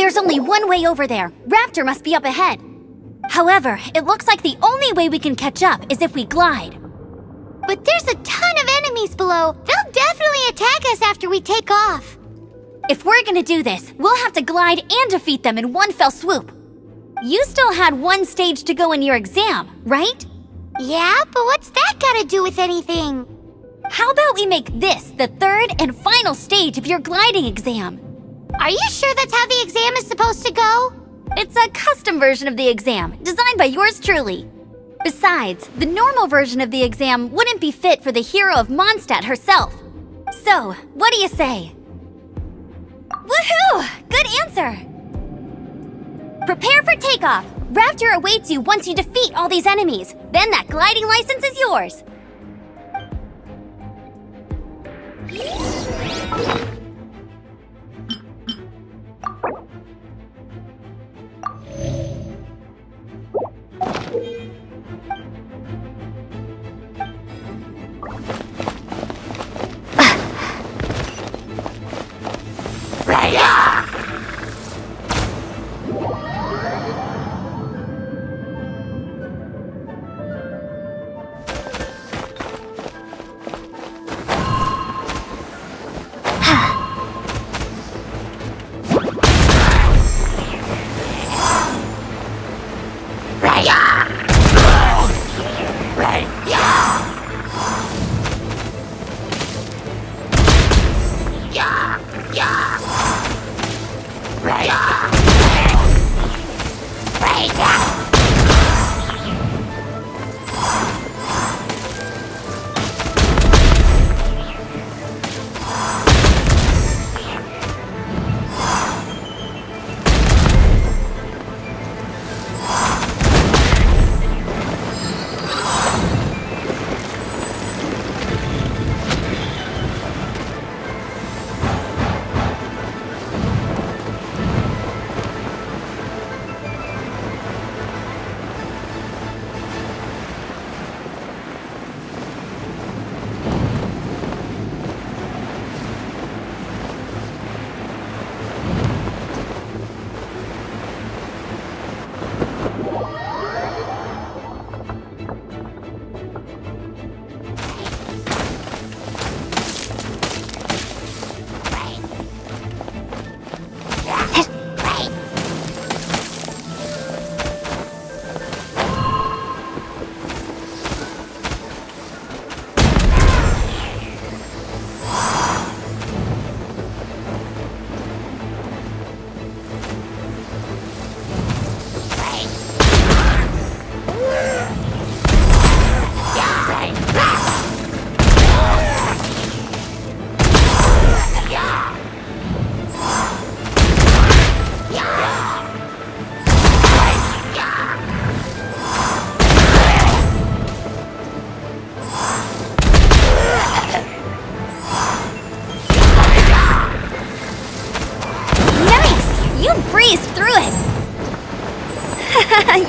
There's only one way over there. Raptor must be up ahead. However, it looks like the only way we can catch up is if we glide. But there's a ton of enemies below. They'll definitely attack us after we take off. If we're gonna do this, we'll have to glide and defeat them in one fell swoop. You still had one stage to go in your exam, right? Yeah, but what's that got to do with anything? How about we make this the third and final stage of your gliding exam? Are you sure that's how the exam is supposed to go? It's a custom version of the exam, designed by yours truly. Besides, the normal version of the exam wouldn't be fit for the hero of Mondstadt herself. So, what do you say? Woohoo! Good answer! Prepare for takeoff! Raptor awaits you once you defeat all these enemies. Then that gliding license is yours.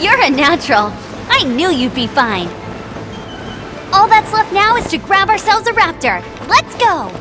You're a natural. I knew you'd be fine. All that's left now is to grab ourselves a raptor. Let's go!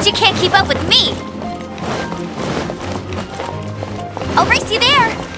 you can't keep up with me! I'll race you there!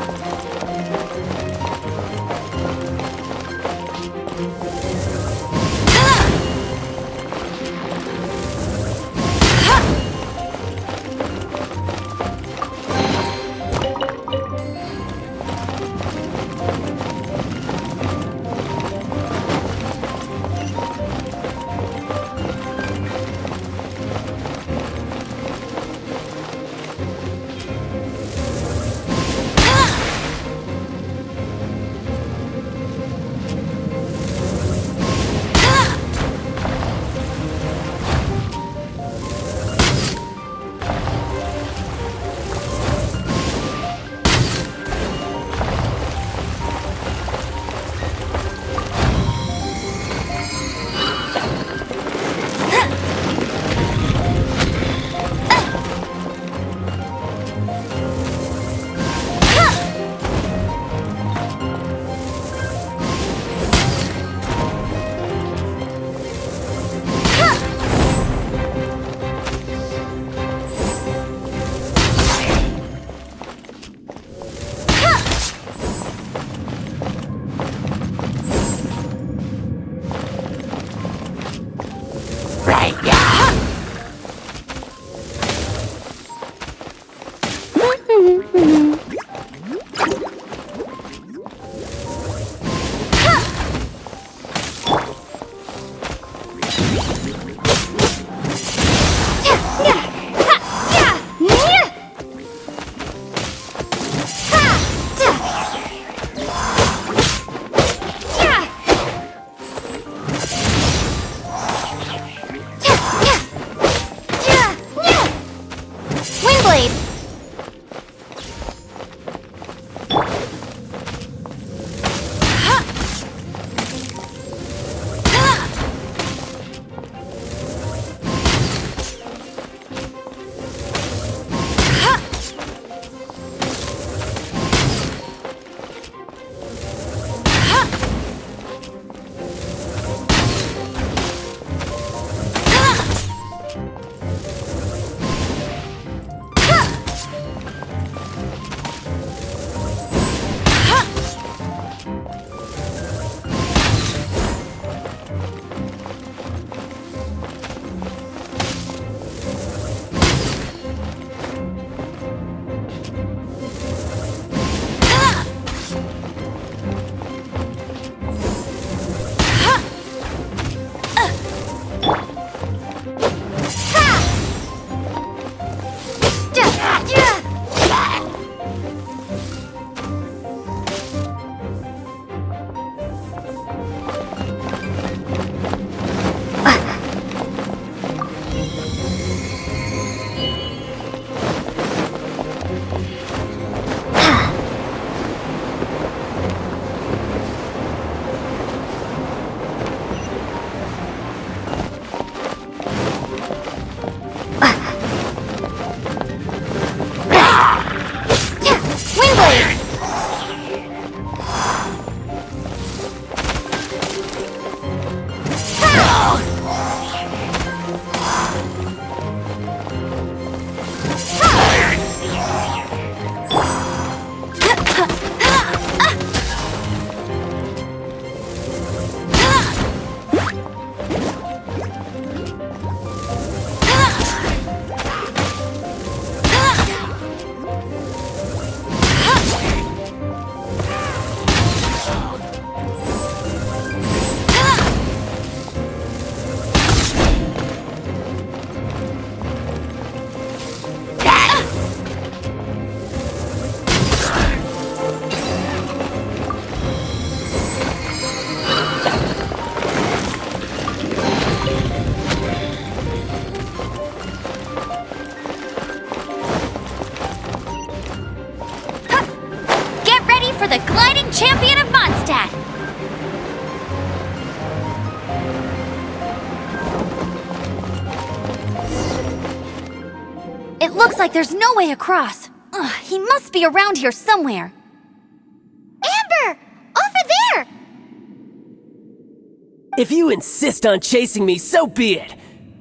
the gliding champion of Mondstadt! It looks like there's no way across. Ugh, he must be around here somewhere. Amber! Over there! If you insist on chasing me, so be it.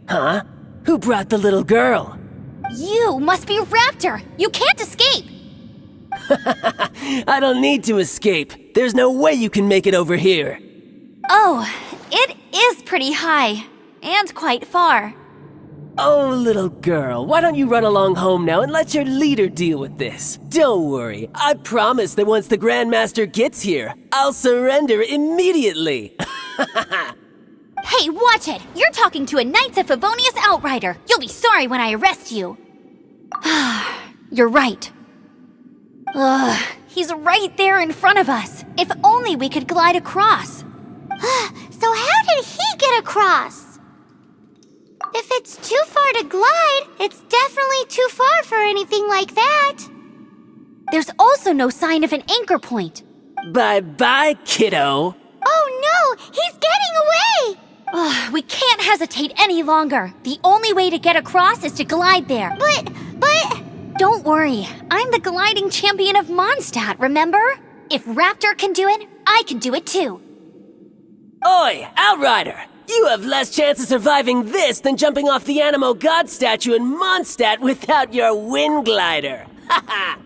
Huh? Who brought the little girl? You must be Raptor! You can't escape! I don't need to escape. There's no way you can make it over here. Oh, it is pretty high. And quite far. Oh, little girl, why don't you run along home now and let your leader deal with this? Don't worry, I promise that once the Grandmaster gets here, I'll surrender immediately. Hey, watch it! You're talking to a Knights of Favonius outrider! You'll be sorry when I arrest you! You're right. Ugh, he's right there in front of us. If only we could glide across. So how did he get across? If it's too far to glide, it's definitely too far for anything like that. There's also no sign of an anchor point. Bye-bye, kiddo. Oh no, he's getting away! Ugh, we can't hesitate any longer. The only way to get across is to glide there. But... Don't worry, I'm the gliding champion of Mondstadt, remember? If Raptor can do it, I can do it too. Oi, Outrider! You have less chance of surviving this than jumping off the Animo God statue in Mondstadt without your wind glider. Haha!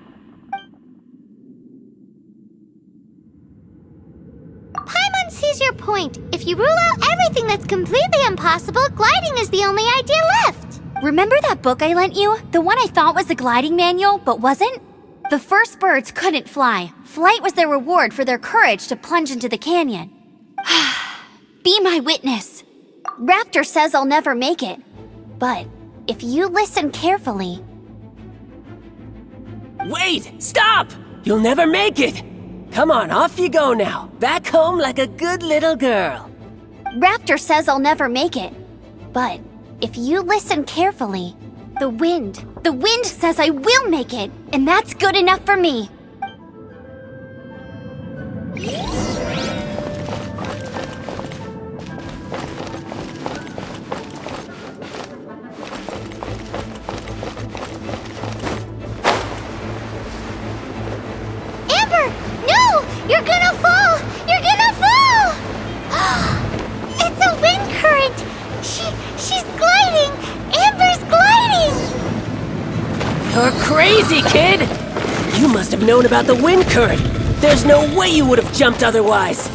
Paimon sees your point. If you rule out everything that's completely impossible, gliding is the only idea left. Remember that book I lent you? The one I thought was the gliding manual, but wasn't? The first birds couldn't fly. Flight was their reward for their courage to plunge into the canyon. Be my witness. Raptor says I'll never make it. But if you listen carefully... Wait! Stop! You'll never make it! Come on, off you go now. Back home like a good little girl. Raptor says I'll never make it. But if you listen carefully, the wind says I will make it, and that's good enough for me. You're gonna fall! You're gonna fall! It's a wind current! She's gliding! Amber's gliding! You're crazy, kid! You must have known about the wind current. There's no way you would have jumped otherwise.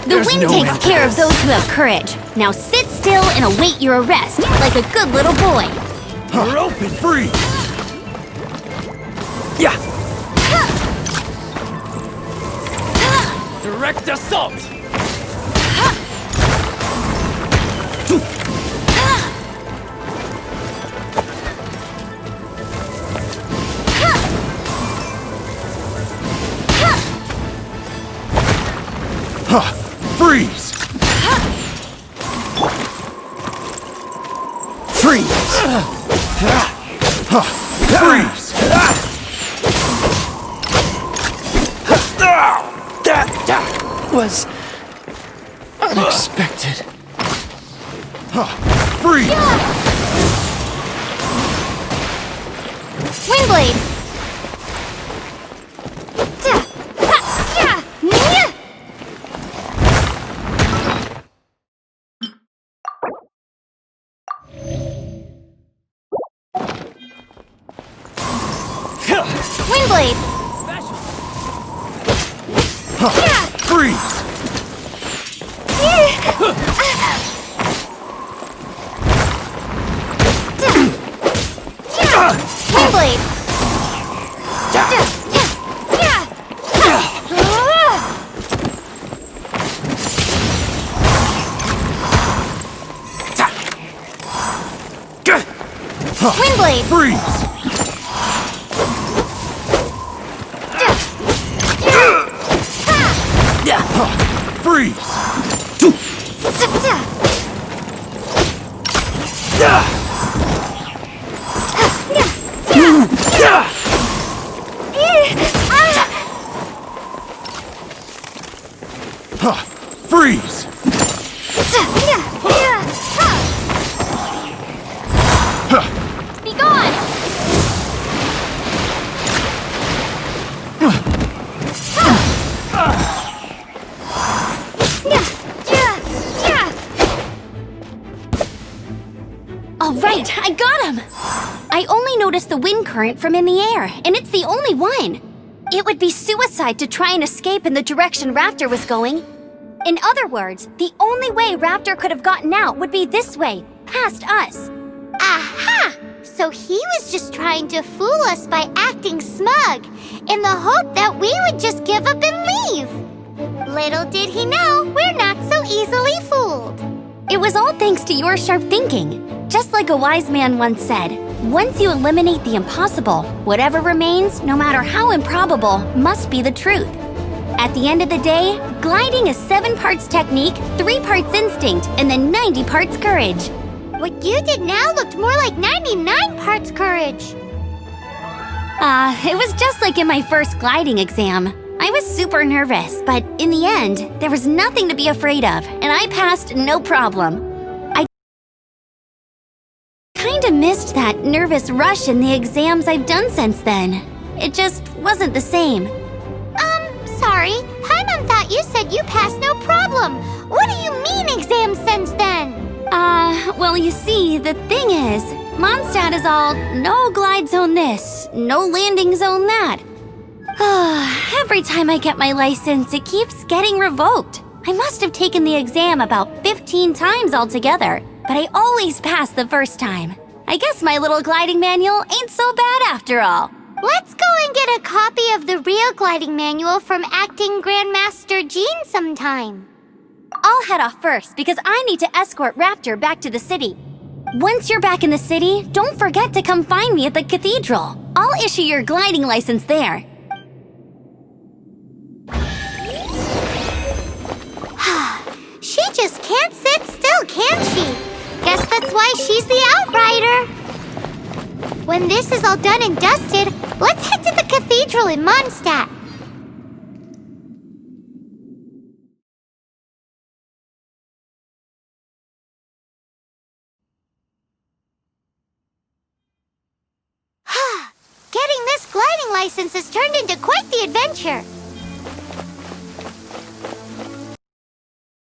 The wind takes care of those who have courage. Now sit still and await your arrest, like a good little boy. You're open, free! Yeah! Direct assault! Freeze! Freeze! Freeze! That was unexpected. Freeze! Windblade! Windblade! Freeze! Windblade! Windblade! Freeze! Freeze! Freeze! Be gone! got him! I only noticed the wind current from in the air, and it's the only one. It would be suicide to try and escape in the direction Raptor was going. In other words, the only way Raptor could have gotten out would be this way, past us. Aha! So he was just trying to fool us by acting smug, in the hope that we would just give up and leave. Little did he know, we're not so easily fooled. It was all thanks to your sharp thinking. Just like a wise man once said, once you eliminate the impossible, whatever remains, no matter how improbable, must be the truth. At the end of the day, gliding is 7 parts technique, 3 parts instinct, and then 90 parts courage. What you did now looked more like 99 parts courage. It was just like in my first gliding exam. I was super nervous, but in the end, there was nothing to be afraid of, and I passed no problem. I kinda missed that nervous rush in the exams I've done since then. It just wasn't the same. Sorry, Paimon thought you said you passed no problem. What do you mean exams since then? Well, you see, the thing is, Mondstadt is all no glide zone this, no landing zone that. Every time I get my license, it keeps getting revoked. I must have taken the exam about 15 times altogether, but I always pass the first time. I guess my little gliding manual ain't so bad after all. Let's go and get a copy of the real gliding manual from Acting Grandmaster Jean sometime. I'll head off first because I need to escort Raptor back to the city. Once you're back in the city, don't forget to come find me at the cathedral. I'll issue your gliding license there. She just can't sit still, can she? Guess that's why she's the Outrider. When this is all done and dusted, let's head to the cathedral in Mondstadt. Getting this gliding license has turned into quite the adventure.